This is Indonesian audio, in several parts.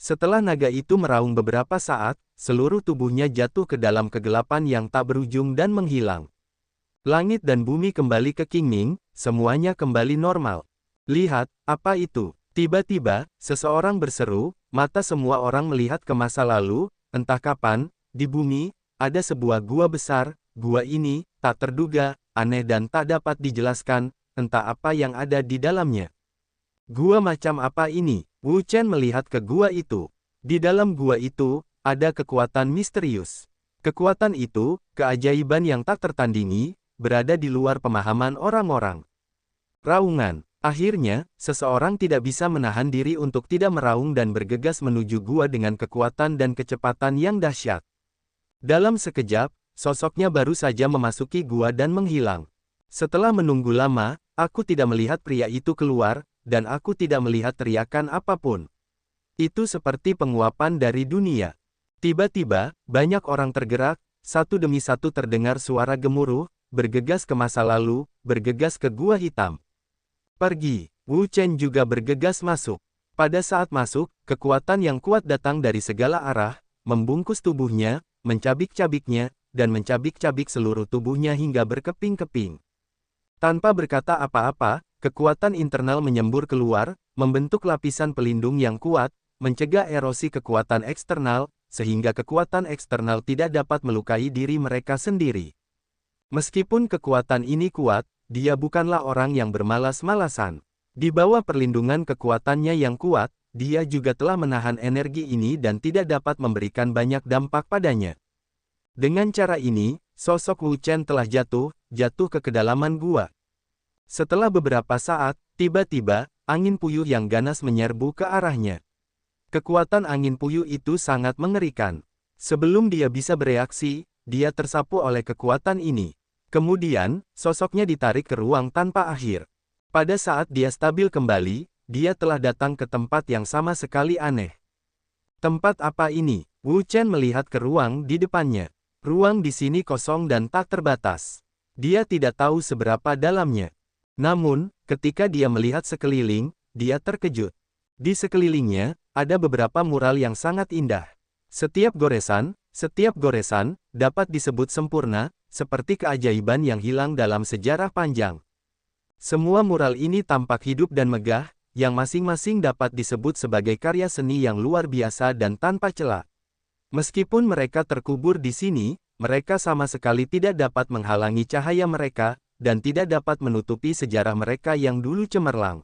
Setelah naga itu meraung beberapa saat, seluruh tubuhnya jatuh ke dalam kegelapan yang tak berujung dan menghilang. Langit dan bumi kembali ke Qingming, semuanya kembali normal. Lihat, apa itu? Tiba-tiba, seseorang berseru, mata semua orang melihat ke masa lalu, entah kapan, di bumi, ada sebuah gua besar, gua ini, tak terduga, aneh dan tak dapat dijelaskan, entah apa yang ada di dalamnya. Gua macam apa ini? Wu Chen melihat ke gua itu. Di dalam gua itu, ada kekuatan misterius. Kekuatan itu, keajaiban yang tak tertandingi, berada di luar pemahaman orang-orang. Raungan. Akhirnya, seseorang tidak bisa menahan diri untuk tidak meraung dan bergegas menuju gua dengan kekuatan dan kecepatan yang dahsyat. Dalam sekejap, sosoknya baru saja memasuki gua dan menghilang. Setelah menunggu lama, aku tidak melihat pria itu keluar, dan aku tidak melihat teriakan apapun. Itu seperti penguapan dari dunia. Tiba-tiba, banyak orang tergerak, satu demi satu terdengar suara gemuruh, bergegas ke masa lalu, bergegas ke gua hitam. Pergi. Wu Chen juga bergegas masuk. Pada saat masuk, kekuatan yang kuat datang dari segala arah, membungkus tubuhnya, mencabik-cabiknya, dan mencabik-cabik seluruh tubuhnya hingga berkeping-keping. Tanpa berkata apa-apa, kekuatan internal menyembur keluar, membentuk lapisan pelindung yang kuat, mencegah erosi kekuatan eksternal, sehingga kekuatan eksternal tidak dapat melukai diri mereka sendiri. Meskipun kekuatan ini kuat, dia bukanlah orang yang bermalas-malasan. Di bawah perlindungan kekuatannya yang kuat, dia juga telah menahan energi ini dan tidak dapat memberikan banyak dampak padanya. Dengan cara ini, sosok Wu Chen telah jatuh ke kedalaman gua. Setelah beberapa saat, tiba-tiba, angin puyuh yang ganas menyerbu ke arahnya. Kekuatan angin puyuh itu sangat mengerikan. Sebelum dia bisa bereaksi, dia tersapu oleh kekuatan ini. Kemudian, sosoknya ditarik ke ruang tanpa akhir. Pada saat dia stabil kembali, dia telah datang ke tempat yang sama sekali aneh. Tempat apa ini? Wu Chen melihat ke ruang di depannya. Ruang di sini kosong dan tak terbatas. Dia tidak tahu seberapa dalamnya. Namun, ketika dia melihat sekeliling, dia terkejut. Di sekelilingnya, ada beberapa mural yang sangat indah. Setiap goresan, dapat disebut sempurna, seperti keajaiban yang hilang dalam sejarah panjang. Semua mural ini tampak hidup dan megah, yang masing-masing dapat disebut sebagai karya seni yang luar biasa dan tanpa celah. Meskipun mereka terkubur di sini, mereka sama sekali tidak dapat menghalangi cahaya mereka, dan tidak dapat menutupi sejarah mereka yang dulu cemerlang.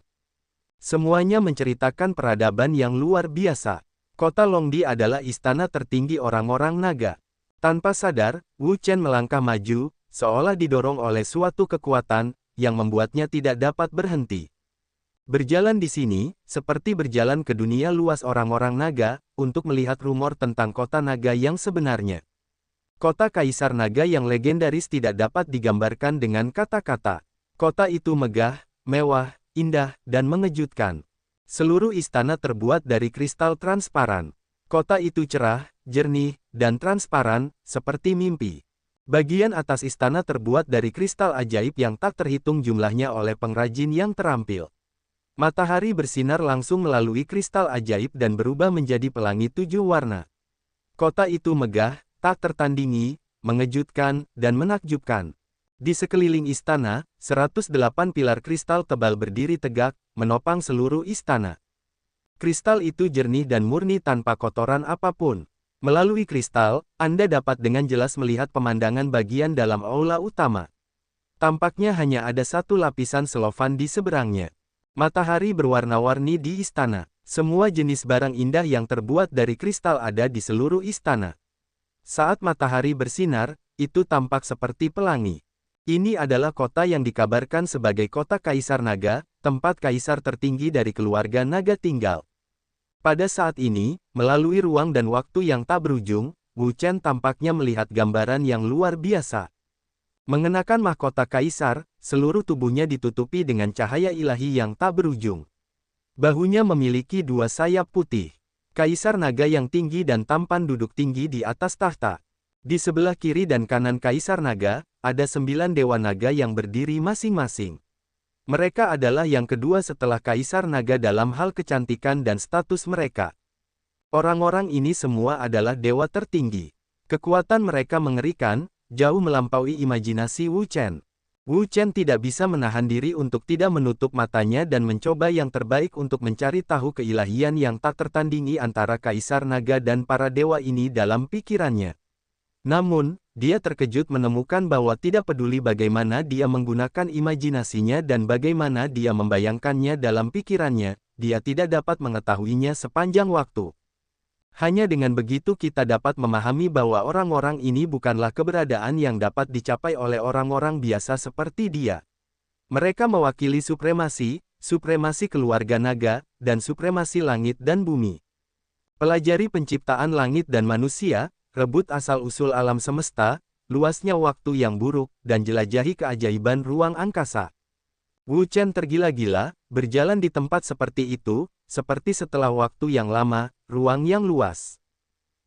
Semuanya menceritakan peradaban yang luar biasa. Kota Longdi adalah istana tertinggi orang-orang naga. Tanpa sadar, Wu Chen melangkah maju, seolah didorong oleh suatu kekuatan, yang membuatnya tidak dapat berhenti. Berjalan di sini, seperti berjalan ke dunia luas orang-orang naga, untuk melihat rumor tentang kota naga yang sebenarnya. Kota Kaisar Naga yang legendaris tidak dapat digambarkan dengan kata-kata. Kota itu megah, mewah, indah, dan mengejutkan. Seluruh istana terbuat dari kristal transparan. Kota itu cerah, jernih, dan transparan, seperti mimpi. Bagian atas istana terbuat dari kristal ajaib yang tak terhitung jumlahnya oleh pengrajin yang terampil. Matahari bersinar langsung melalui kristal ajaib dan berubah menjadi pelangi 7 warna. Kota itu megah, tak tertandingi, mengejutkan, dan menakjubkan. Di sekeliling istana, 108 pilar kristal tebal berdiri tegak, menopang seluruh istana. Kristal itu jernih dan murni tanpa kotoran apapun. Melalui kristal, Anda dapat dengan jelas melihat pemandangan bagian dalam aula utama. Tampaknya hanya ada satu lapisan selofan di seberangnya. Matahari berwarna-warni di istana. Semua jenis barang indah yang terbuat dari kristal ada di seluruh istana. Saat matahari bersinar, itu tampak seperti pelangi. Ini adalah kota yang dikabarkan sebagai kota Kaisar Naga, tempat kaisar tertinggi dari keluarga naga tinggal. Pada saat ini, melalui ruang dan waktu yang tak berujung, Wu Chen tampaknya melihat gambaran yang luar biasa. Mengenakan mahkota kaisar, seluruh tubuhnya ditutupi dengan cahaya ilahi yang tak berujung. Bahunya memiliki 2 sayap putih. Kaisar naga yang tinggi dan tampan duduk tinggi di atas tahta. Di sebelah kiri dan kanan Kaisar Naga, ada 9 dewa naga yang berdiri masing-masing. Mereka adalah yang kedua setelah Kaisar Naga dalam hal kecantikan dan status mereka. Orang-orang ini semua adalah dewa tertinggi. Kekuatan mereka mengerikan, jauh melampaui imajinasi Wu Chen. Wu Chen tidak bisa menahan diri untuk tidak menutup matanya dan mencoba yang terbaik untuk mencari tahu keilahian yang tak tertandingi antara Kaisar Naga dan para dewa ini dalam pikirannya. Namun, dia terkejut menemukan bahwa tidak peduli bagaimana dia menggunakan imajinasinya dan bagaimana dia membayangkannya dalam pikirannya, dia tidak dapat mengetahuinya sepanjang waktu. Hanya dengan begitu kita dapat memahami bahwa orang-orang ini bukanlah keberadaan yang dapat dicapai oleh orang-orang biasa seperti dia. Mereka mewakili supremasi keluarga naga, dan supremasi langit dan bumi. Pelajari penciptaan langit dan manusia, rebut asal-usul alam semesta, luasnya waktu yang buruk, dan jelajahi keajaiban ruang angkasa. Wu Chen tergila-gila, berjalan di tempat seperti itu, seperti setelah waktu yang lama, ruang yang luas.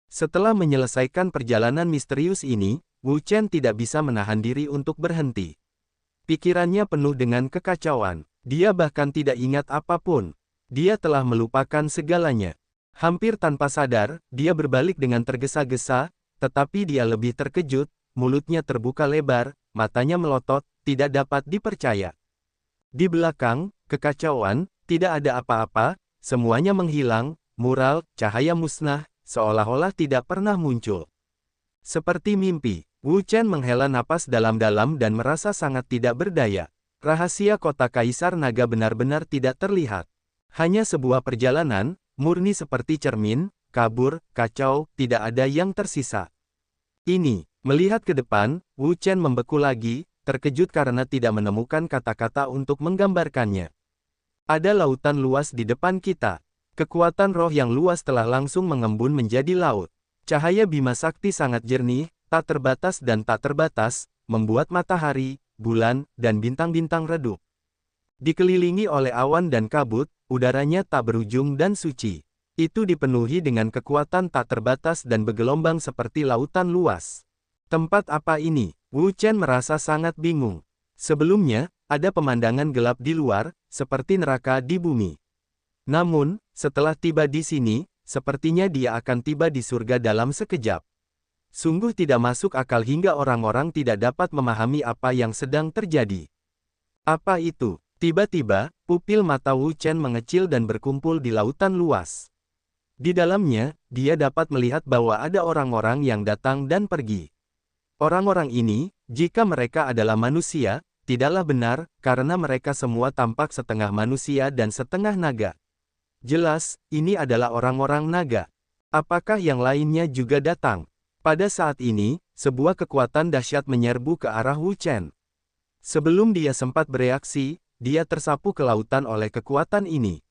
Setelah menyelesaikan perjalanan misterius ini, Wu Chen tidak bisa menahan diri untuk berhenti. Pikirannya penuh dengan kekacauan. Dia bahkan tidak ingat apapun. Dia telah melupakan segalanya. Hampir tanpa sadar, dia berbalik dengan tergesa-gesa, tetapi dia lebih terkejut, mulutnya terbuka lebar, matanya melotot, tidak dapat dipercaya. Di belakang, kekacauan, tidak ada apa-apa, semuanya menghilang, mural, cahaya musnah, seolah-olah tidak pernah muncul. Seperti mimpi, Wu Chen menghela napas dalam-dalam dan merasa sangat tidak berdaya. Rahasia kota Kaisar Naga benar-benar tidak terlihat. Hanya sebuah perjalanan, murni seperti cermin, kabur, kacau, tidak ada yang tersisa. Ini, melihat ke depan, Wu Chen membeku lagi, terkejut karena tidak menemukan kata-kata untuk menggambarkannya. Ada lautan luas di depan kita. Kekuatan roh yang luas telah langsung mengembun menjadi laut. Cahaya Bima Sakti sangat jernih, tak terbatas dan tak terbatas, membuat matahari, bulan, dan bintang-bintang redup. Dikelilingi oleh awan dan kabut, udaranya tak berujung dan suci. Itu dipenuhi dengan kekuatan tak terbatas dan bergelombang seperti lautan luas. Tempat apa ini? Wu Chen merasa sangat bingung. Sebelumnya, ada pemandangan gelap di luar, seperti neraka di bumi. Namun, setelah tiba di sini, sepertinya dia akan tiba di surga dalam sekejap. Sungguh tidak masuk akal hingga orang-orang tidak dapat memahami apa yang sedang terjadi. Apa itu? Tiba-tiba, pupil mata Wu Chen mengecil dan berkumpul di lautan luas. Di dalamnya, dia dapat melihat bahwa ada orang-orang yang datang dan pergi. Orang-orang ini, jika mereka adalah manusia, tidaklah benar, karena mereka semua tampak setengah manusia dan setengah naga. Jelas, ini adalah orang-orang naga. Apakah yang lainnya juga datang? Pada saat ini, sebuah kekuatan dahsyat menyerbu ke arah Wu Chen. Sebelum dia sempat bereaksi, dia tersapu ke lautan oleh kekuatan ini.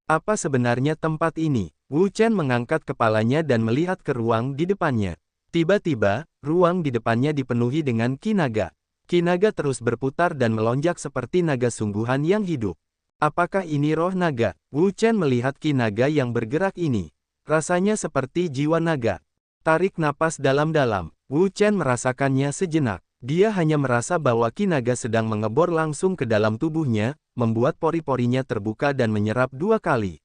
Apa sebenarnya tempat ini? Wu Chen mengangkat kepalanya dan melihat ke ruang di depannya. Tiba-tiba, ruang di depannya dipenuhi dengan ki naga. Ki naga terus berputar dan melonjak seperti naga sungguhan yang hidup. Apakah ini roh naga? Wu Chen melihat ki naga yang bergerak ini. Rasanya seperti jiwa naga. Tarik napas dalam-dalam. Wu Chen merasakannya sejenak. Dia hanya merasa bahwa ki naga sedang mengebor langsung ke dalam tubuhnya, membuat pori-porinya terbuka dan menyerap 2 kali.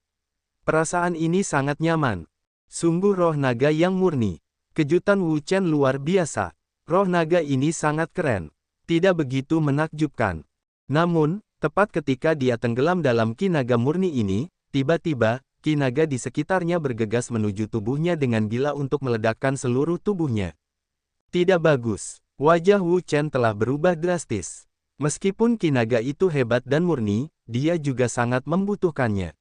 Perasaan ini sangat nyaman. Sungguh roh naga yang murni. Kejutan Wu Chen luar biasa. Roh naga ini sangat keren. Tidak begitu menakjubkan. Namun, tepat ketika dia tenggelam dalam ki naga murni ini, tiba-tiba, ki naga di sekitarnya bergegas menuju tubuhnya dengan gila untuk meledakkan seluruh tubuhnya. Tidak bagus. Wajah Wu Chen telah berubah drastis. Meskipun ki naga itu hebat dan murni, dia juga sangat membutuhkannya.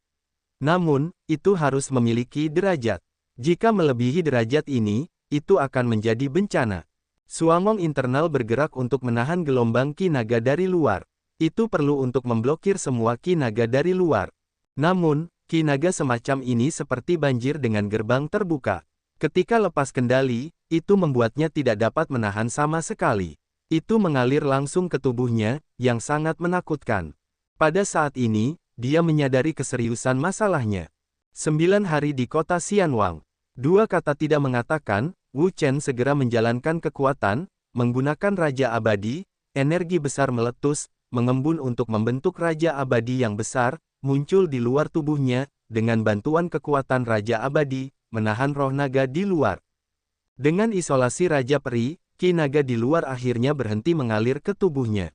Namun, itu harus memiliki derajat. Jika melebihi derajat ini, itu akan menjadi bencana. Suamong internal bergerak untuk menahan gelombang ki naga dari luar. Itu perlu untuk memblokir semua ki naga dari luar. Namun, ki naga semacam ini seperti banjir dengan gerbang terbuka. Ketika lepas kendali, itu membuatnya tidak dapat menahan sama sekali. Itu mengalir langsung ke tubuhnya, yang sangat menakutkan. Pada saat ini, dia menyadari keseriusan masalahnya. 9 hari di kota Xianwang. 2 kata tidak mengatakan, Wu Chen segera menjalankan kekuatan, menggunakan Raja Abadi, energi besar meletus, mengembun untuk membentuk Raja Abadi yang besar, muncul di luar tubuhnya, dengan bantuan kekuatan Raja Abadi, menahan roh naga di luar. Dengan isolasi Raja Peri, ki naga di luar akhirnya berhenti mengalir ke tubuhnya.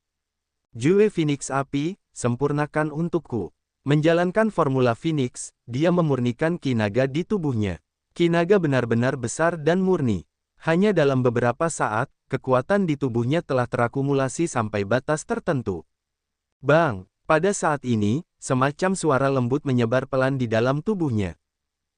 Jue Phoenix Api, sempurnakan untukku. Menjalankan formula Phoenix, dia memurnikan ki naga di tubuhnya. Ki naga benar-benar besar dan murni. Hanya dalam beberapa saat, kekuatan di tubuhnya telah terakumulasi sampai batas tertentu. Bang! Pada saat ini, semacam suara lembut menyebar pelan di dalam tubuhnya.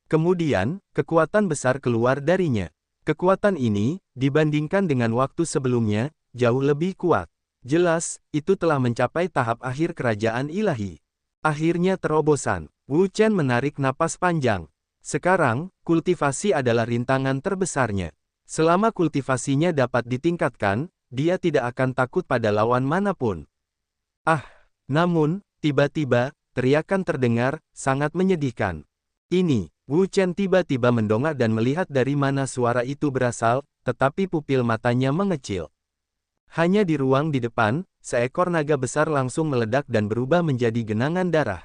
Kemudian, kekuatan besar keluar darinya. Kekuatan ini, dibandingkan dengan waktu sebelumnya, jauh lebih kuat. Jelas, itu telah mencapai tahap akhir kerajaan ilahi. Akhirnya terobosan. Wu Chen menarik napas panjang. Sekarang, kultivasi adalah rintangan terbesarnya. Selama kultivasinya dapat ditingkatkan, dia tidak akan takut pada lawan manapun. Namun, tiba-tiba, teriakan terdengar, sangat menyedihkan. Ini, Wu Chen tiba-tiba mendongak dan melihat dari mana suara itu berasal, tetapi pupil matanya mengecil. Hanya di ruang di depan, seekor naga besar langsung meledak dan berubah menjadi genangan darah.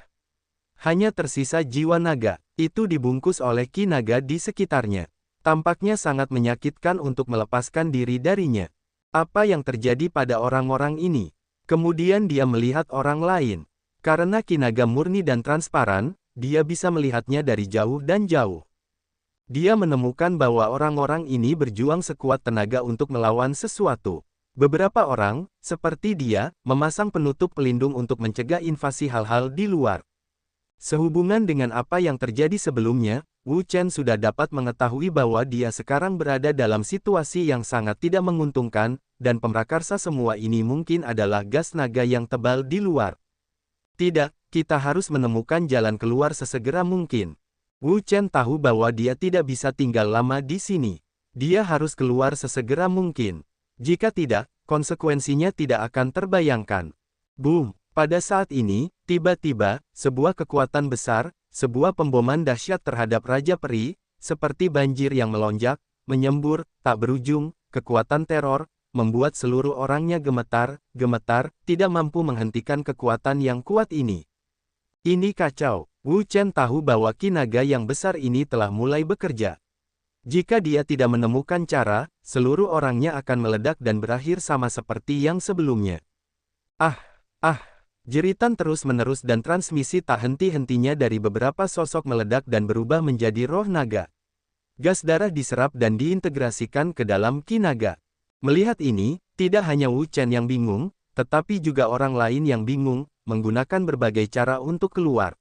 Hanya tersisa jiwa naga, itu dibungkus oleh ki naga di sekitarnya. Tampaknya sangat menyakitkan untuk melepaskan diri darinya. Apa yang terjadi pada orang-orang ini? Kemudian dia melihat orang lain. Karena ki naga murni dan transparan, dia bisa melihatnya dari jauh dan jauh. Dia menemukan bahwa orang-orang ini berjuang sekuat tenaga untuk melawan sesuatu. Beberapa orang, seperti dia, memasang penutup pelindung untuk mencegah invasi hal-hal di luar. Sehubungan dengan apa yang terjadi sebelumnya, Wu Chen sudah dapat mengetahui bahwa dia sekarang berada dalam situasi yang sangat tidak menguntungkan, dan pemrakarsa semua ini mungkin adalah gas naga yang tebal di luar. Tidak, kita harus menemukan jalan keluar sesegera mungkin. Wu Chen tahu bahwa dia tidak bisa tinggal lama di sini. Dia harus keluar sesegera mungkin. Jika tidak, konsekuensinya tidak akan terbayangkan. Boom! Pada saat ini, tiba-tiba, sebuah kekuatan besar, sebuah pemboman dahsyat terhadap Raja Peri, seperti banjir yang melonjak, menyembur, tak berujung, kekuatan teror, membuat seluruh orangnya gemetar, tidak mampu menghentikan kekuatan yang kuat ini. Ini kacau. Wu Chen tahu bahwa ki naga yang besar ini telah mulai bekerja. Jika dia tidak menemukan cara, seluruh orangnya akan meledak dan berakhir sama seperti yang sebelumnya. Jeritan terus-menerus dan transmisi tak henti-hentinya dari beberapa sosok meledak dan berubah menjadi roh naga. Gas darah diserap dan diintegrasikan ke dalam ki naga. Melihat ini, tidak hanya Wu Chen yang bingung, tetapi juga orang lain yang bingung, menggunakan berbagai cara untuk keluar.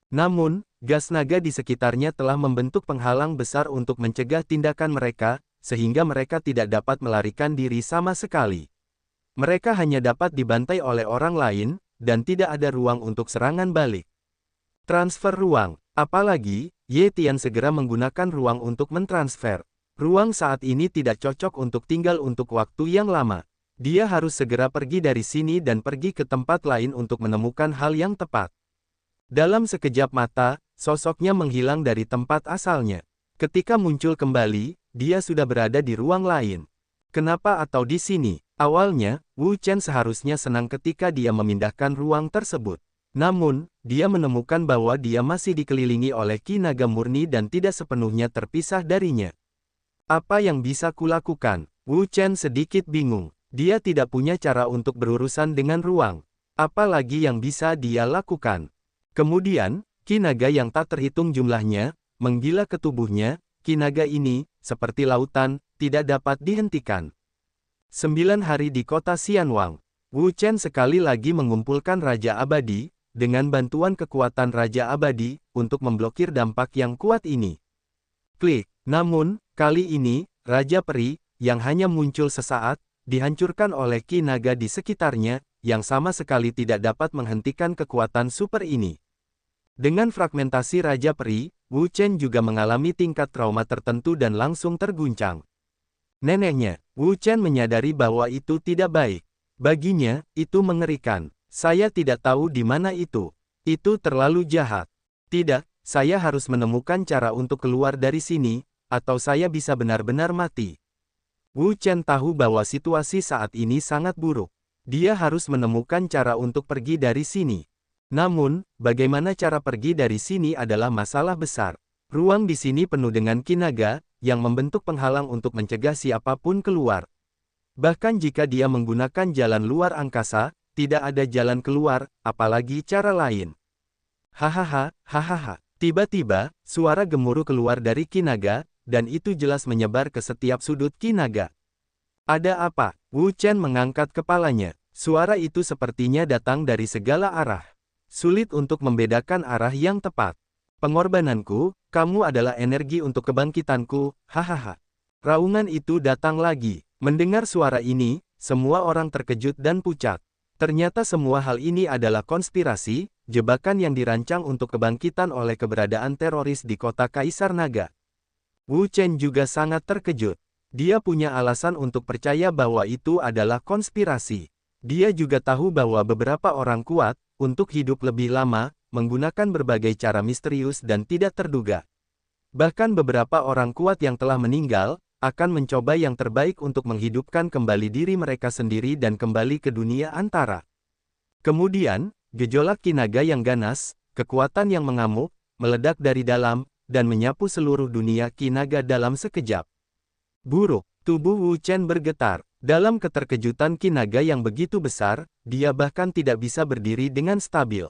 Namun, gas naga di sekitarnya telah membentuk penghalang besar untuk mencegah tindakan mereka, sehingga mereka tidak dapat melarikan diri sama sekali. Mereka hanya dapat dibantai oleh orang lain, dan tidak ada ruang untuk serangan balik. Transfer ruang. Apalagi, Ye Tian segera menggunakan ruang untuk mentransfer. Ruang saat ini tidak cocok untuk tinggal untuk waktu yang lama. Dia harus segera pergi dari sini dan pergi ke tempat lain untuk menemukan hal yang tepat. Dalam sekejap mata, sosoknya menghilang dari tempat asalnya. Ketika muncul kembali, dia sudah berada di ruang lain. Kenapa atau di sini? Awalnya, Wu Chen seharusnya senang ketika dia memindahkan ruang tersebut. Namun, dia menemukan bahwa dia masih dikelilingi oleh ki naga murni dan tidak sepenuhnya terpisah darinya. Apa yang bisa kulakukan? Wu Chen sedikit bingung. Dia tidak punya cara untuk berurusan dengan ruang. Apalagi yang bisa dia lakukan? Kemudian, ki naga yang tak terhitung jumlahnya, menggila ke tubuhnya. Ki naga ini, seperti lautan, tidak dapat dihentikan. 9 hari di kota Xianwang. Wu Chen sekali lagi mengumpulkan Raja Abadi, dengan bantuan kekuatan Raja Abadi, untuk memblokir dampak yang kuat ini. Klik. Namun, kali ini, Raja Peri, yang hanya muncul sesaat, dihancurkan oleh ki naga di sekitarnya, yang sama sekali tidak dapat menghentikan kekuatan super ini. Dengan fragmentasi Raja Peri, Wu Chen juga mengalami tingkat trauma tertentu dan langsung terguncang. Neneknya, Wu Chen menyadari bahwa itu tidak baik. Baginya, itu mengerikan. Saya tidak tahu di mana itu. Itu terlalu jahat. Tidak, saya harus menemukan cara untuk keluar dari sini, atau saya bisa benar-benar mati. Wu Chen tahu bahwa situasi saat ini sangat buruk. Dia harus menemukan cara untuk pergi dari sini. Namun, bagaimana cara pergi dari sini adalah masalah besar. Ruang di sini penuh dengan Qi naga, yang membentuk penghalang untuk mencegah siapapun keluar. Bahkan jika dia menggunakan jalan luar angkasa, tidak ada jalan keluar, apalagi cara lain. Hahaha, hahaha. Tiba-tiba, suara gemuruh keluar dari Qi naga, dan itu jelas menyebar ke setiap sudut Qi naga. Ada apa? Wu Chen mengangkat kepalanya. Suara itu sepertinya datang dari segala arah. Sulit untuk membedakan arah yang tepat. Pengorbananku, kamu adalah energi untuk kebangkitanku, hahaha. Raungan itu datang lagi. Mendengar suara ini, semua orang terkejut dan pucat. Ternyata semua hal ini adalah konspirasi, jebakan yang dirancang untuk kebangkitan oleh keberadaan teroris di kota Kaisar Naga. Wu Chen juga sangat terkejut. Dia punya alasan untuk percaya bahwa itu adalah konspirasi. Dia juga tahu bahwa beberapa orang kuat, untuk hidup lebih lama, menggunakan berbagai cara misterius dan tidak terduga. Bahkan beberapa orang kuat yang telah meninggal, akan mencoba yang terbaik untuk menghidupkan kembali diri mereka sendiri dan kembali ke dunia antara. Kemudian, gejolak Qi naga yang ganas, kekuatan yang mengamuk, meledak dari dalam, dan menyapu seluruh dunia Qi naga dalam sekejap. Buruk, tubuh Wu Chen bergetar. Dalam keterkejutan Qi naga yang begitu besar, dia bahkan tidak bisa berdiri dengan stabil.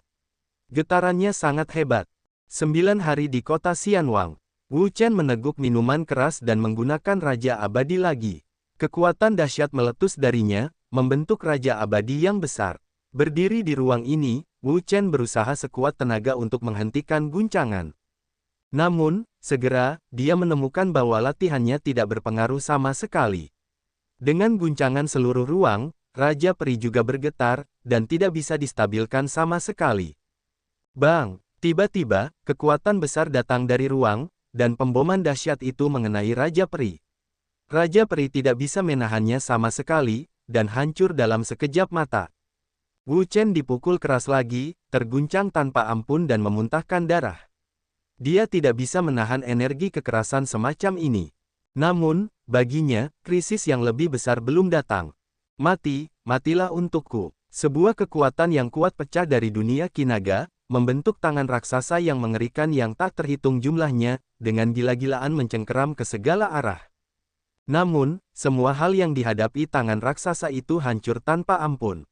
Getarannya sangat hebat. 9 hari di kota Xianwang. Wu Chen meneguk minuman keras dan menggunakan Raja Abadi lagi. Kekuatan dahsyat meletus darinya, membentuk Raja Abadi yang besar. Berdiri di ruang ini, Wu Chen berusaha sekuat tenaga untuk menghentikan guncangan. Namun, segera, dia menemukan bahwa latihannya tidak berpengaruh sama sekali. Dengan guncangan seluruh ruang, Raja Peri juga bergetar, dan tidak bisa distabilkan sama sekali. Bang! Tiba-tiba, kekuatan besar datang dari ruang, dan pemboman dahsyat itu mengenai Raja Peri. Raja Peri tidak bisa menahannya sama sekali, dan hancur dalam sekejap mata. Wu Chen dipukul keras lagi, terguncang tanpa ampun dan memuntahkan darah. Dia tidak bisa menahan energi kekerasan semacam ini. Namun, baginya, krisis yang lebih besar belum datang. Matilah untukku. Sebuah kekuatan yang kuat pecah dari dunia Qi naga, membentuk tangan raksasa yang mengerikan yang tak terhitung jumlahnya, dengan gila-gilaan mencengkeram ke segala arah. Namun, semua hal yang dihadapi tangan raksasa itu hancur tanpa ampun.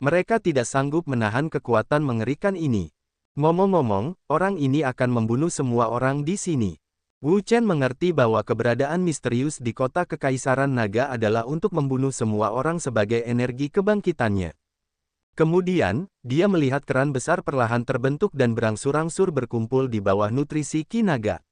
Mereka tidak sanggup menahan kekuatan mengerikan ini. Ngomong-ngomong, orang ini akan membunuh semua orang di sini. Wu Chen mengerti bahwa keberadaan misterius di kota Kekaisaran Naga adalah untuk membunuh semua orang sebagai energi kebangkitannya. Kemudian, dia melihat keran besar perlahan terbentuk dan berangsur-angsur berkumpul di bawah nutrisi Qi naga.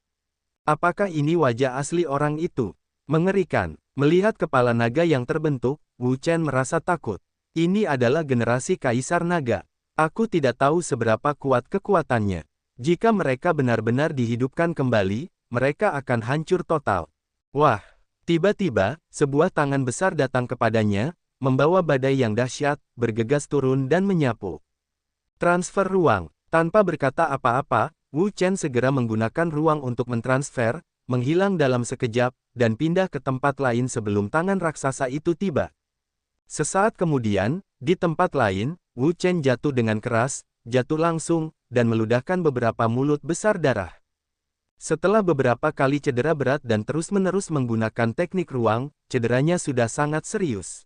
Apakah ini wajah asli orang itu? Mengerikan. Melihat kepala naga yang terbentuk, Wu Chen merasa takut. Ini adalah generasi Kaisar Naga. Aku tidak tahu seberapa kuat kekuatannya. Jika mereka benar-benar dihidupkan kembali, mereka akan hancur total. Wah! Tiba-tiba, sebuah tangan besar datang kepadanya, membawa badai yang dahsyat, bergegas turun dan menyapu. Transfer ruang. Tanpa berkata apa-apa, Wu Chen segera menggunakan ruang untuk mentransfer, menghilang dalam sekejap, dan pindah ke tempat lain sebelum tangan raksasa itu tiba. Sesaat kemudian, di tempat lain, Wu Chen jatuh dengan keras, jatuh langsung, dan meludahkan beberapa mulut besar darah. Setelah beberapa kali cedera berat dan terus-menerus menggunakan teknik ruang, cederanya sudah sangat serius.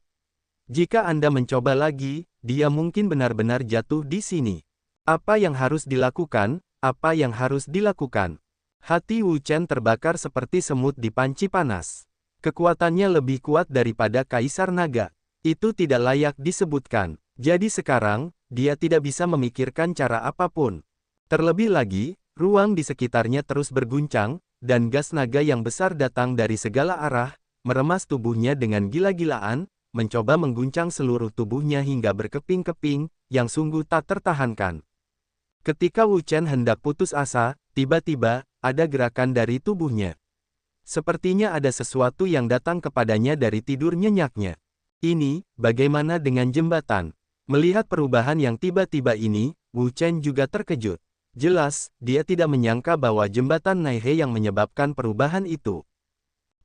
Jika Anda mencoba lagi, dia mungkin benar-benar jatuh di sini. Apa yang harus dilakukan? Apa yang harus dilakukan? Hati Wu Chen terbakar seperti semut di panci panas. Kekuatannya lebih kuat daripada Kaisar Naga. Itu tidak layak disebutkan. Jadi sekarang, dia tidak bisa memikirkan cara apapun. Terlebih lagi, ruang di sekitarnya terus berguncang, dan gas naga yang besar datang dari segala arah, meremas tubuhnya dengan gila-gilaan, mencoba mengguncang seluruh tubuhnya hingga berkeping-keping, yang sungguh tak tertahankan. Ketika Wu Chen hendak putus asa, tiba-tiba, ada gerakan dari tubuhnya. Sepertinya ada sesuatu yang datang kepadanya dari tidur nyenyaknya. Ini, bagaimana dengan jembatan? Melihat perubahan yang tiba-tiba ini, Wu Chen juga terkejut. Jelas, dia tidak menyangka bahwa jembatan Naihe yang menyebabkan perubahan itu.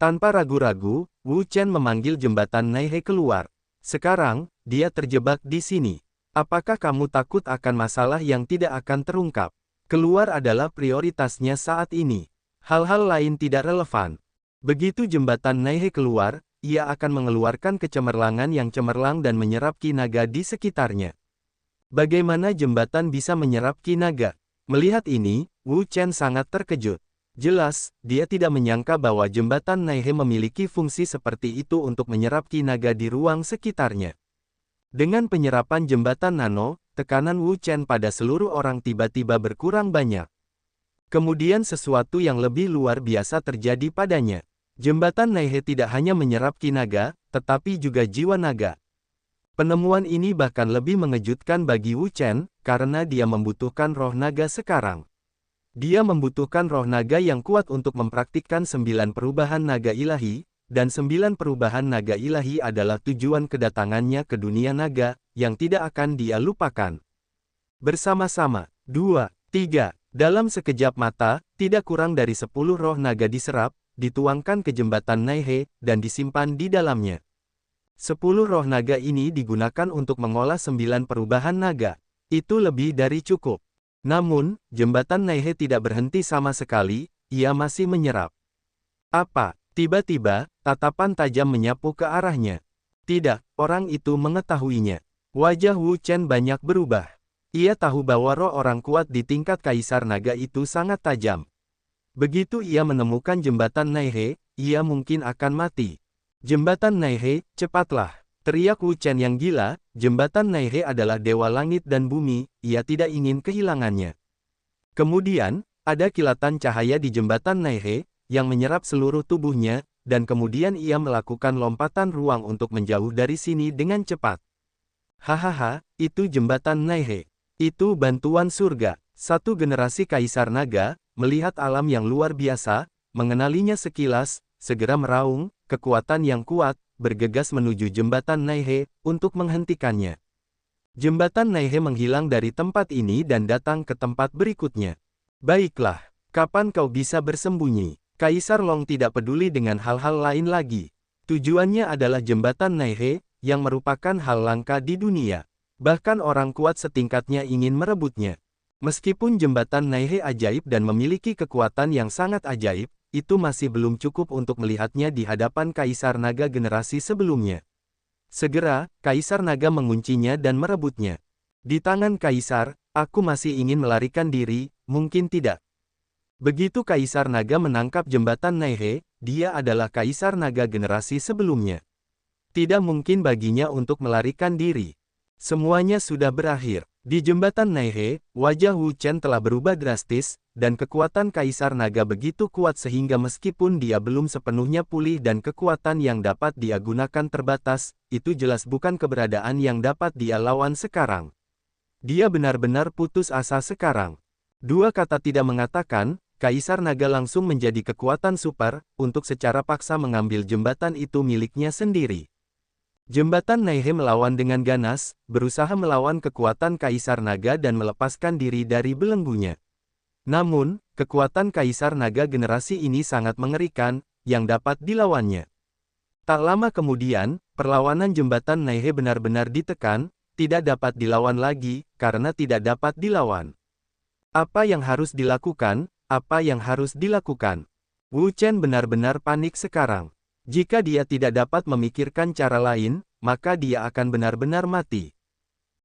Tanpa ragu-ragu, Wu Chen memanggil jembatan Naihe keluar. Sekarang, dia terjebak di sini. Apakah kamu takut akan masalah yang tidak akan terungkap? Keluar adalah prioritasnya saat ini. Hal-hal lain tidak relevan. Begitu jembatan Naihe keluar, ia akan mengeluarkan kecemerlangan yang cemerlang dan menyerap ki naga di sekitarnya. Bagaimana jembatan bisa menyerap ki naga? Melihat ini, Wu Chen sangat terkejut. Jelas, dia tidak menyangka bahwa jembatan Naihe memiliki fungsi seperti itu untuk menyerap ki naga di ruang sekitarnya. Dengan penyerapan jembatan nano, tekanan Wu Chen pada seluruh orang tiba-tiba berkurang banyak. Kemudian sesuatu yang lebih luar biasa terjadi padanya. Jembatan Naihe tidak hanya menyerap ki naga, tetapi juga jiwa naga. Penemuan ini bahkan lebih mengejutkan bagi Wu Chen, karena dia membutuhkan roh naga sekarang. Dia membutuhkan roh naga yang kuat untuk mempraktikkan 9 perubahan naga ilahi, dan 9 perubahan naga ilahi adalah tujuan kedatangannya ke dunia naga, yang tidak akan dia lupakan. Bersama-sama, 2, 3, dalam sekejap mata, tidak kurang dari 10 roh naga diserap, dituangkan ke jembatan Naihe, dan disimpan di dalamnya. 10 roh naga ini digunakan untuk mengolah 9 perubahan naga. Itu lebih dari cukup. Namun, jembatan Naihe tidak berhenti sama sekali, ia masih menyerap. Apa? Tiba-tiba, tatapan tajam menyapu ke arahnya. Tidak, orang itu mengetahuinya. Wajah Wu Chen banyak berubah. Ia tahu bahwa roh orang kuat di tingkat Kaisar Naga itu sangat tajam. Begitu ia menemukan jembatan Naihe, ia mungkin akan mati. Jembatan Naihe, cepatlah! Teriak Wu Chen yang gila, jembatan Naihe adalah dewa langit dan bumi, ia tidak ingin kehilangannya. Kemudian, ada kilatan cahaya di jembatan Naihe, yang menyerap seluruh tubuhnya, dan kemudian ia melakukan lompatan ruang untuk menjauh dari sini dengan cepat. Hahaha, itu jembatan Naihe. Itu bantuan surga. Satu generasi Kaisar Naga, melihat alam yang luar biasa, mengenalinya sekilas, segera meraung, kekuatan yang kuat, bergegas menuju jembatan Naihe, untuk menghentikannya. Jembatan Naihe menghilang dari tempat ini dan datang ke tempat berikutnya. Baiklah, kapan kau bisa bersembunyi? Kaisar Long tidak peduli dengan hal-hal lain lagi. Tujuannya adalah jembatan Naihe, yang merupakan hal langka di dunia. Bahkan orang kuat setingkatnya ingin merebutnya. Meskipun jembatan Naihe ajaib dan memiliki kekuatan yang sangat ajaib, itu masih belum cukup untuk melihatnya di hadapan Kaisar Naga generasi sebelumnya. Segera, Kaisar Naga menguncinya dan merebutnya. Di tangan Kaisar, aku masih ingin melarikan diri, mungkin tidak. Begitu Kaisar Naga menangkap jembatan Naihe, dia adalah Kaisar Naga generasi sebelumnya. Tidak mungkin baginya untuk melarikan diri. Semuanya sudah berakhir. Di jembatan Naihe, wajah Wu Chen telah berubah drastis, dan kekuatan Kaisar Naga begitu kuat sehingga meskipun dia belum sepenuhnya pulih dan kekuatan yang dapat dia gunakan terbatas, itu jelas bukan keberadaan yang dapat dia lawan sekarang. Dia benar-benar putus asa sekarang. Dua kata tidak mengatakan, Kaisar Naga langsung menjadi kekuatan super, untuk secara paksa mengambil jembatan itu miliknya sendiri. Jembatan Naihe melawan dengan ganas, berusaha melawan kekuatan Kaisar Naga dan melepaskan diri dari belenggunya. Namun, kekuatan Kaisar Naga generasi ini sangat mengerikan, yang dapat dilawannya. Tak lama kemudian, perlawanan jembatan Naihe benar-benar ditekan, tidak dapat dilawan lagi, karena tidak dapat dilawan. Apa yang harus dilakukan? Apa yang harus dilakukan? Wu Chen benar-benar panik sekarang. Jika dia tidak dapat memikirkan cara lain, maka dia akan benar-benar mati.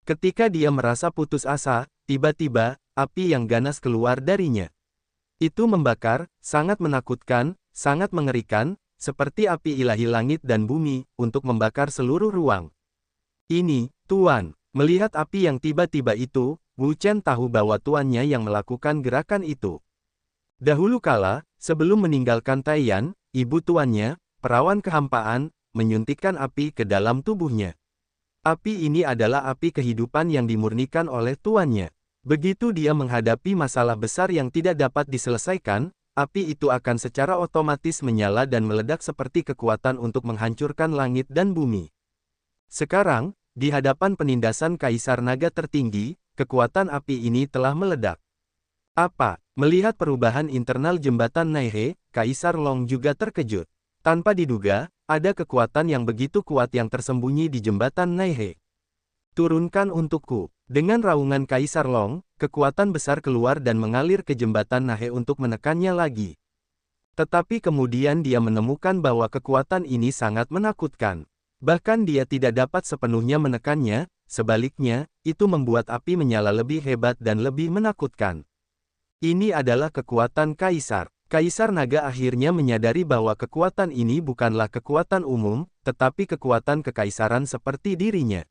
Ketika dia merasa putus asa, tiba-tiba, api yang ganas keluar darinya. Itu membakar, sangat menakutkan, sangat mengerikan, seperti api ilahi langit dan bumi, untuk membakar seluruh ruang. Ini, Tuan. Melihat api yang tiba-tiba itu, Wu Chen tahu bahwa tuannya yang melakukan gerakan itu. Dahulu kala, sebelum meninggalkan Taiyan, ibu tuannya, perawan kehampaan, menyuntikkan api ke dalam tubuhnya. Api ini adalah api kehidupan yang dimurnikan oleh tuannya. Begitu dia menghadapi masalah besar yang tidak dapat diselesaikan, api itu akan secara otomatis menyala dan meledak seperti kekuatan untuk menghancurkan langit dan bumi. Sekarang, di hadapan penindasan Kaisar Naga tertinggi, kekuatan api ini telah meledak. Apa? Melihat perubahan internal jembatan Naihe, Kaisar Long juga terkejut. Tanpa diduga, ada kekuatan yang begitu kuat yang tersembunyi di jembatan Naihe. Turunkan untukku. Dengan raungan Kaisar Long, kekuatan besar keluar dan mengalir ke jembatan Naihe untuk menekannya lagi. Tetapi kemudian dia menemukan bahwa kekuatan ini sangat menakutkan. Bahkan dia tidak dapat sepenuhnya menekannya, sebaliknya, itu membuat api menyala lebih hebat dan lebih menakutkan. Ini adalah kekuatan kaisar. Kaisar naga akhirnya menyadari bahwa kekuatan ini bukanlah kekuatan umum, tetapi kekuatan kekaisaran seperti dirinya.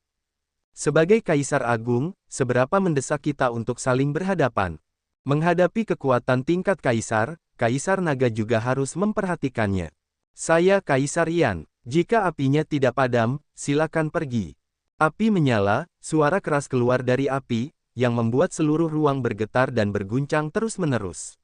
Sebagai kaisar agung, seberapa mendesak kita untuk saling berhadapan? Menghadapi kekuatan tingkat kaisar, kaisar naga juga harus memperhatikannya. Saya Kaisar Yan. Jika apinya tidak padam, silakan pergi. Api menyala, suara keras keluar dari api, yang membuat seluruh ruang bergetar dan berguncang terus-menerus.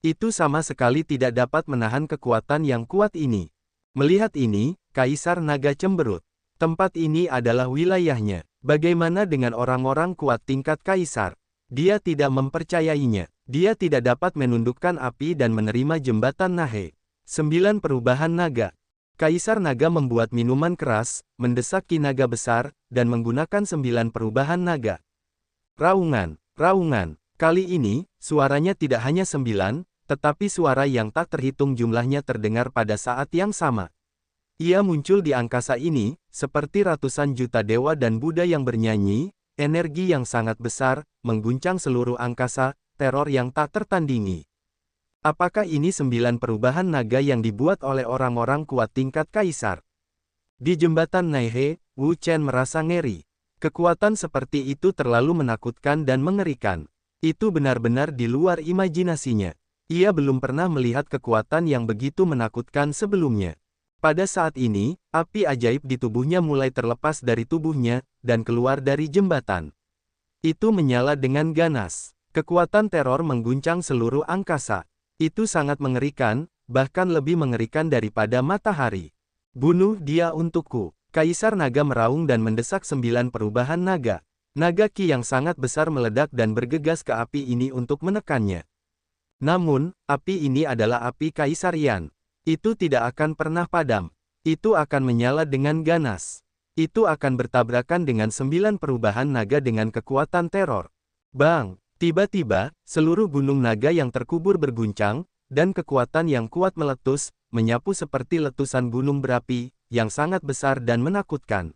Itu sama sekali tidak dapat menahan kekuatan yang kuat ini. Melihat ini, Kaisar Naga cemberut. Tempat ini adalah wilayahnya. Bagaimana dengan orang-orang kuat tingkat kaisar? Dia tidak mempercayainya. Dia tidak dapat menundukkan api dan menerima jembatan Nahe. 9 perubahan naga. Kaisar Naga membuat minuman keras, mendesak Ki Naga besar, dan menggunakan 9 perubahan naga. Raungan, raungan. Kali ini, suaranya tidak hanya 9, tetapi suara yang tak terhitung jumlahnya terdengar pada saat yang sama. Ia muncul di angkasa ini, seperti ratusan juta dewa dan Buddha yang bernyanyi, energi yang sangat besar, mengguncang seluruh angkasa, teror yang tak tertandingi. Apakah ini 9 perubahan naga yang dibuat oleh orang-orang kuat tingkat kaisar? Di jembatan Naihe, Wu Chen merasa ngeri. Kekuatan seperti itu terlalu menakutkan dan mengerikan. Itu benar-benar di luar imajinasinya. Ia belum pernah melihat kekuatan yang begitu menakutkan sebelumnya. Pada saat ini, api ajaib di tubuhnya mulai terlepas dari tubuhnya, dan keluar dari jembatan. Itu menyala dengan ganas. Kekuatan teror mengguncang seluruh angkasa. Itu sangat mengerikan, bahkan lebih mengerikan daripada matahari. Bunuh dia untukku. Kaisar Naga meraung dan mendesak 9 perubahan naga. Naga Ki yang sangat besar meledak dan bergegas ke api ini untuk menekannya. Namun, api ini adalah api Kaisar Yan. Itu tidak akan pernah padam. Itu akan menyala dengan ganas. Itu akan bertabrakan dengan 9 perubahan naga dengan kekuatan teror. Bang! Tiba-tiba, seluruh gunung naga yang terkubur berguncang, dan kekuatan yang kuat meletus, menyapu seperti letusan gunung berapi, yang sangat besar dan menakutkan.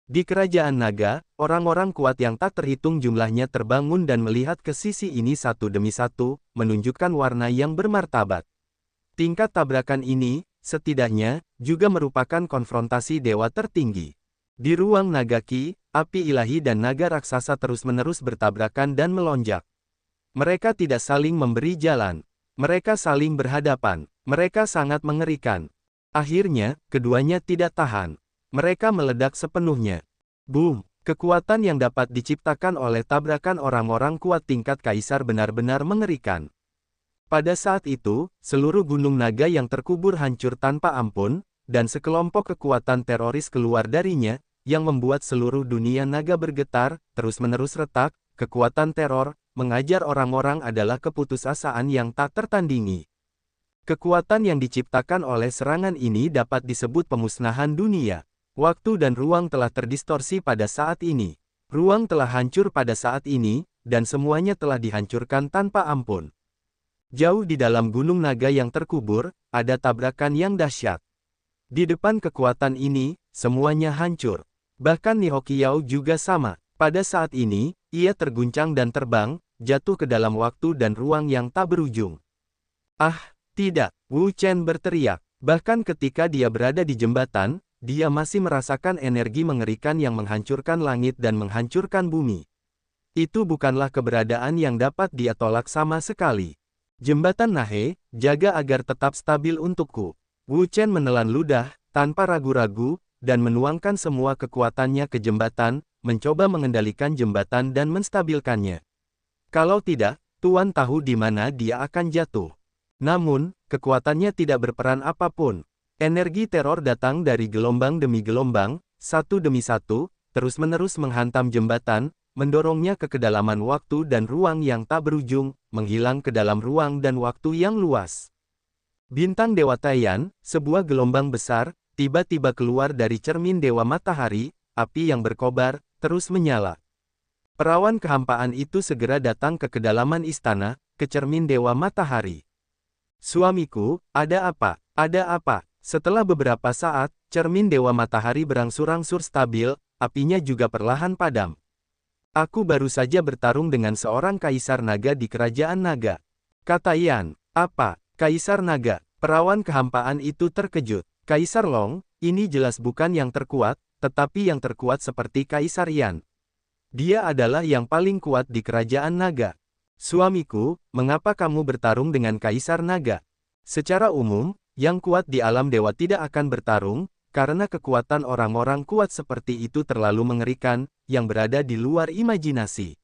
Di kerajaan naga, orang-orang kuat yang tak terhitung jumlahnya terbangun dan melihat ke sisi ini satu demi satu, menunjukkan warna yang bermartabat. Tingkat tabrakan ini, setidaknya, juga merupakan konfrontasi dewa tertinggi. Di ruang naga Ki, api ilahi dan naga raksasa terus-menerus bertabrakan dan melonjak. Mereka tidak saling memberi jalan. Mereka saling berhadapan. Mereka sangat mengerikan. Akhirnya, keduanya tidak tahan. Mereka meledak sepenuhnya. Boom! Kekuatan yang dapat diciptakan oleh tabrakan orang-orang kuat tingkat kaisar benar-benar mengerikan. Pada saat itu, seluruh gunung naga yang terkubur hancur tanpa ampun, dan sekelompok kekuatan teroris keluar darinya, yang membuat seluruh dunia naga bergetar, terus-menerus retak. Kekuatan teror, mengajar orang-orang adalah keputusasaan yang tak tertandingi. Kekuatan yang diciptakan oleh serangan ini dapat disebut pemusnahan dunia. Waktu dan ruang telah terdistorsi pada saat ini. Ruang telah hancur pada saat ini, dan semuanya telah dihancurkan tanpa ampun. Jauh di dalam gunung naga yang terkubur, ada tabrakan yang dahsyat. Di depan kekuatan ini, semuanya hancur. Bahkan Nihokiao juga sama. Pada saat ini, ia terguncang dan terbang, jatuh ke dalam waktu dan ruang yang tak berujung. Ah, tidak! Wu Chen berteriak. Bahkan ketika dia berada di jembatan, dia masih merasakan energi mengerikan yang menghancurkan langit dan menghancurkan bumi. Itu bukanlah keberadaan yang dapat dia tolak sama sekali. Jembatan Nahe, jaga agar tetap stabil untukku. Wu Chen menelan ludah, tanpa ragu-ragu, dan menuangkan semua kekuatannya ke jembatan, mencoba mengendalikan jembatan dan menstabilkannya. Kalau tidak, Tuan tahu di mana dia akan jatuh. Namun, kekuatannya tidak berperan apapun. Energi teror datang dari gelombang demi gelombang, satu demi satu, terus-menerus menghantam jembatan, mendorongnya ke kedalaman waktu dan ruang yang tak berujung, menghilang ke dalam ruang dan waktu yang luas. Bintang Dewa Taiyan, sebuah gelombang besar, tiba-tiba keluar dari cermin Dewa Matahari, api yang berkobar, terus menyala. Perawan kehampaan itu segera datang ke kedalaman istana, ke cermin Dewa Matahari. Suamiku, ada apa? Ada apa? Setelah beberapa saat, cermin Dewa Matahari berangsur-angsur stabil, apinya juga perlahan padam. Aku baru saja bertarung dengan seorang Kaisar Naga di Kerajaan Naga. Kata Yan. Apa? Kaisar Naga? Perawan kehampaan itu terkejut. Kaisar Long, ini jelas bukan yang terkuat, tetapi yang terkuat seperti Kaisar Yan. Dia adalah yang paling kuat di Kerajaan Naga. Suamiku, mengapa kamu bertarung dengan Kaisar Naga? Secara umum, yang kuat di alam dewa tidak akan bertarung, karena kekuatan orang-orang kuat seperti itu terlalu mengerikan, yang berada di luar imajinasi.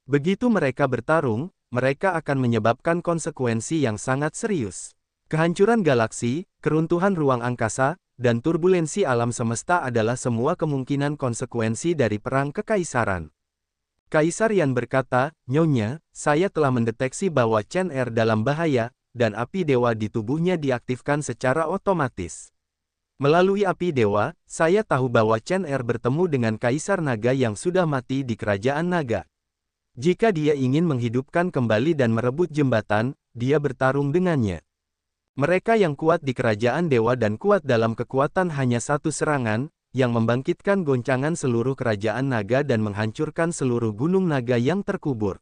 Begitu mereka bertarung, mereka akan menyebabkan konsekuensi yang sangat serius. Kehancuran galaksi, keruntuhan ruang angkasa, dan turbulensi alam semesta adalah semua kemungkinan konsekuensi dari perang kekaisaran. Kaisar Yan berkata, Nyonya, saya telah mendeteksi bahwa Chen Er dalam bahaya, dan api dewa di tubuhnya diaktifkan secara otomatis. Melalui api dewa, saya tahu bahwa Chen Er bertemu dengan Kaisar Naga yang sudah mati di Kerajaan Naga. Jika dia ingin menghidupkan kembali dan merebut jembatan, dia bertarung dengannya. Mereka yang kuat di Kerajaan Dewa dan kuat dalam kekuatan hanya satu serangan, yang membangkitkan goncangan seluruh Kerajaan Naga dan menghancurkan seluruh gunung naga yang terkubur.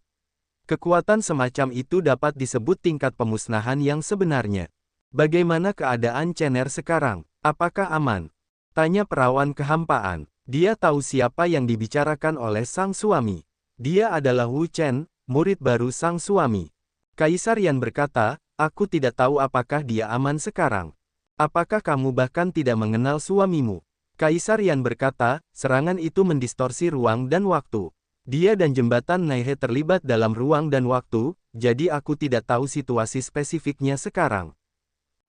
Kekuatan semacam itu dapat disebut tingkat pemusnahan yang sebenarnya. Bagaimana keadaan Chen Er sekarang? Apakah aman? Tanya perawan kehampaan. Dia tahu siapa yang dibicarakan oleh sang suami. Dia adalah Wu Chen, murid baru sang suami. Kaisar Yan berkata, aku tidak tahu apakah dia aman sekarang. Apakah kamu bahkan tidak mengenal suamimu? Kaisar Yan berkata, serangan itu mendistorsi ruang dan waktu. Dia dan jembatan Naihe terlibat dalam ruang dan waktu, jadi aku tidak tahu situasi spesifiknya sekarang.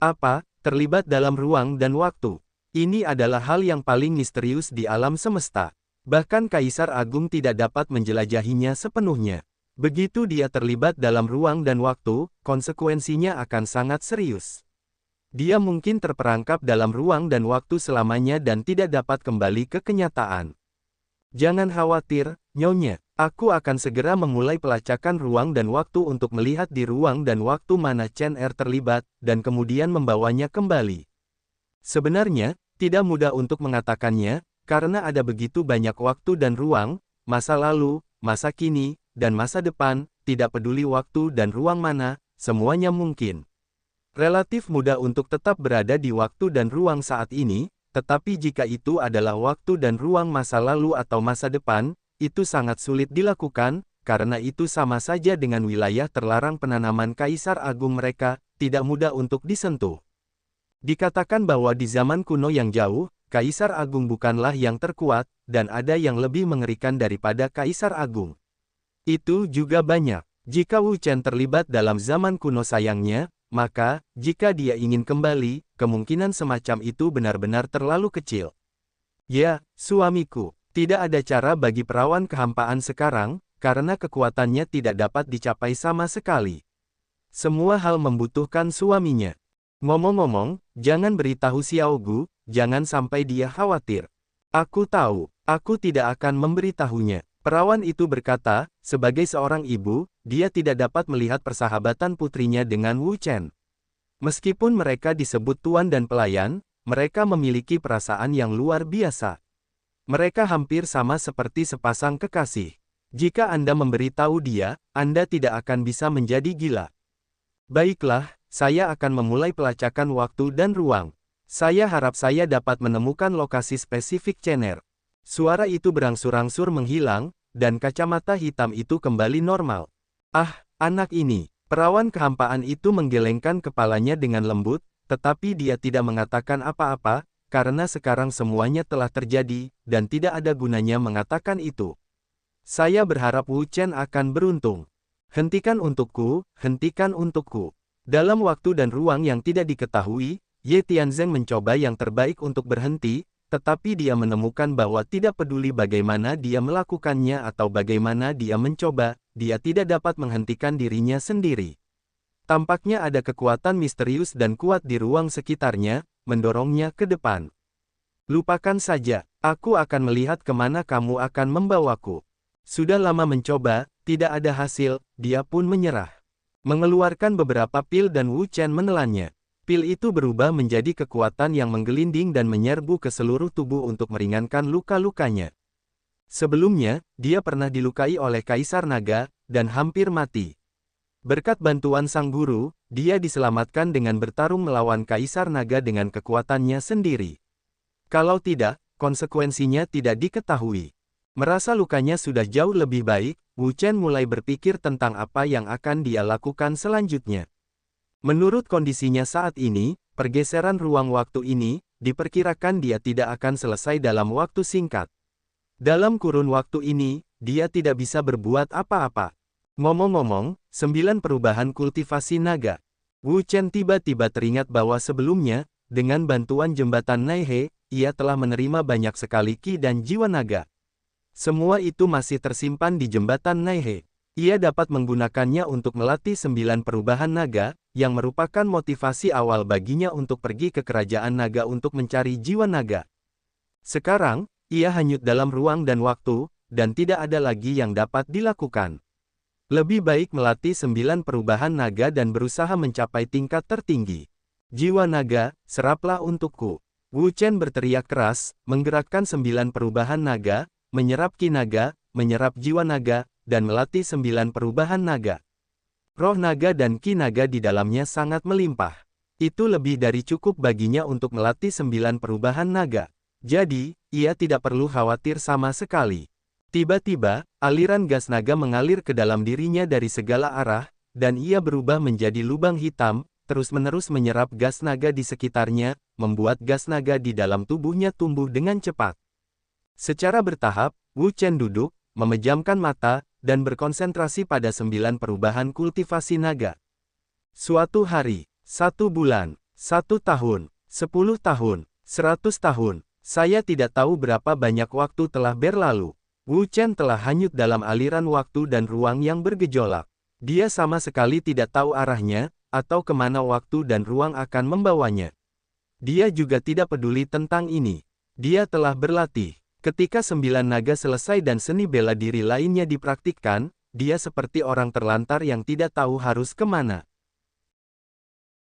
Apa, terlibat dalam ruang dan waktu? Ini adalah hal yang paling misterius di alam semesta. Bahkan Kaisar Agung tidak dapat menjelajahinya sepenuhnya. Begitu dia terlibat dalam ruang dan waktu, konsekuensinya akan sangat serius. Dia mungkin terperangkap dalam ruang dan waktu selamanya dan tidak dapat kembali ke kenyataan. Jangan khawatir, Nyonya. Aku akan segera memulai pelacakan ruang dan waktu untuk melihat di ruang dan waktu mana Chen Er terlibat, dan kemudian membawanya kembali. Sebenarnya, tidak mudah untuk mengatakannya, karena ada begitu banyak waktu dan ruang, masa lalu, masa kini, dan masa depan, tidak peduli waktu dan ruang mana, semuanya mungkin. Relatif mudah untuk tetap berada di waktu dan ruang saat ini, tetapi jika itu adalah waktu dan ruang masa lalu atau masa depan, itu sangat sulit dilakukan, karena itu sama saja dengan wilayah terlarang penanaman Kaisar Agung mereka, tidak mudah untuk disentuh. Dikatakan bahwa di zaman kuno yang jauh, Kaisar Agung bukanlah yang terkuat, dan ada yang lebih mengerikan daripada Kaisar Agung. Itu juga banyak. Jika Wu Chen terlibat dalam zaman kuno sayangnya, maka, jika dia ingin kembali, kemungkinan semacam itu benar-benar terlalu kecil. Ya, suamiku, tidak ada cara bagi perawan kehampaan sekarang, karena kekuatannya tidak dapat dicapai sama sekali. Semua hal membutuhkan suaminya. Ngomong-ngomong, jangan beritahu Xiao Gu, jangan sampai dia khawatir. Aku tahu, aku tidak akan memberitahunya. Perawan itu berkata, sebagai seorang ibu, dia tidak dapat melihat persahabatan putrinya dengan Wu Chen. Meskipun mereka disebut tuan dan pelayan, mereka memiliki perasaan yang luar biasa. Mereka hampir sama seperti sepasang kekasih. Jika Anda memberitahu dia, Anda tidak akan bisa menjadi gila. Baiklah, saya akan memulai pelacakan waktu dan ruang. Saya harap saya dapat menemukan lokasi spesifik Chen Er. Suara itu berangsur-angsur menghilang, dan kacamata hitam itu kembali normal. Ah, anak ini. Perawan kehampaan itu menggelengkan kepalanya dengan lembut, tetapi dia tidak mengatakan apa-apa, karena sekarang semuanya telah terjadi, dan tidak ada gunanya mengatakan itu. Saya berharap Wu Chen akan beruntung. Hentikan untukku, hentikan untukku. Dalam waktu dan ruang yang tidak diketahui, Ye Tianzeng mencoba yang terbaik untuk berhenti, tetapi dia menemukan bahwa tidak peduli bagaimana dia melakukannya atau bagaimana dia mencoba, dia tidak dapat menghentikan dirinya sendiri. Tampaknya ada kekuatan misterius dan kuat di ruang sekitarnya, mendorongnya ke depan. Lupakan saja, aku akan melihat kemana kamu akan membawaku. Sudah lama mencoba, tidak ada hasil, dia pun menyerah. mengeluarkan beberapa pil dan Wu Chen menelannya. Pil itu berubah menjadi kekuatan yang menggelinding dan menyerbu ke seluruh tubuh untuk meringankan luka-lukanya. Sebelumnya, dia pernah dilukai oleh Kaisar Naga, dan hampir mati. Berkat bantuan sang guru, dia diselamatkan dengan bertarung melawan Kaisar Naga dengan kekuatannya sendiri. Kalau tidak, konsekuensinya tidak diketahui. Merasa lukanya sudah jauh lebih baik, Wu Chen mulai berpikir tentang apa yang akan dia lakukan selanjutnya. Menurut kondisinya saat ini, pergeseran ruang waktu ini, diperkirakan dia tidak akan selesai dalam waktu singkat. Dalam kurun waktu ini, dia tidak bisa berbuat apa-apa. Ngomong-ngomong, 9 perubahan kultivasi naga. Wu Chen tiba-tiba teringat bahwa sebelumnya, dengan bantuan jembatan Naihe, ia telah menerima banyak sekali ki dan jiwa naga. Semua itu masih tersimpan di jembatan Naihe. Ia dapat menggunakannya untuk melatih 9 perubahan naga, yang merupakan motivasi awal baginya untuk pergi ke kerajaan naga untuk mencari jiwa naga. Sekarang, ia hanyut dalam ruang dan waktu, dan tidak ada lagi yang dapat dilakukan. Lebih baik melatih 9 perubahan naga dan berusaha mencapai tingkat tertinggi. Jiwa naga, seraplah untukku. Wu Chen berteriak keras, menggerakkan 9 perubahan naga, menyerap ki naga, menyerap jiwa naga, dan melatih 9 perubahan naga. Roh naga dan ki naga di dalamnya sangat melimpah. Itu lebih dari cukup baginya untuk melatih 9 perubahan naga. Jadi, ia tidak perlu khawatir sama sekali. Tiba-tiba, aliran gas naga mengalir ke dalam dirinya dari segala arah, dan ia berubah menjadi lubang hitam, terus-menerus menyerap gas naga di sekitarnya, membuat gas naga di dalam tubuhnya tumbuh dengan cepat. Secara bertahap, Wu Chen duduk, memejamkan mata, dan berkonsentrasi pada 9 perubahan kultivasi naga. Suatu hari, 1 bulan, 1 tahun, 10 tahun, 100 tahun, saya tidak tahu berapa banyak waktu telah berlalu. Wu Chen telah hanyut dalam aliran waktu dan ruang yang bergejolak. Dia sama sekali tidak tahu arahnya, atau kemana waktu dan ruang akan membawanya. Dia juga tidak peduli tentang ini. Dia telah berlatih. Ketika 9 naga selesai dan seni bela diri lainnya dipraktikkan, dia seperti orang terlantar yang tidak tahu harus kemana.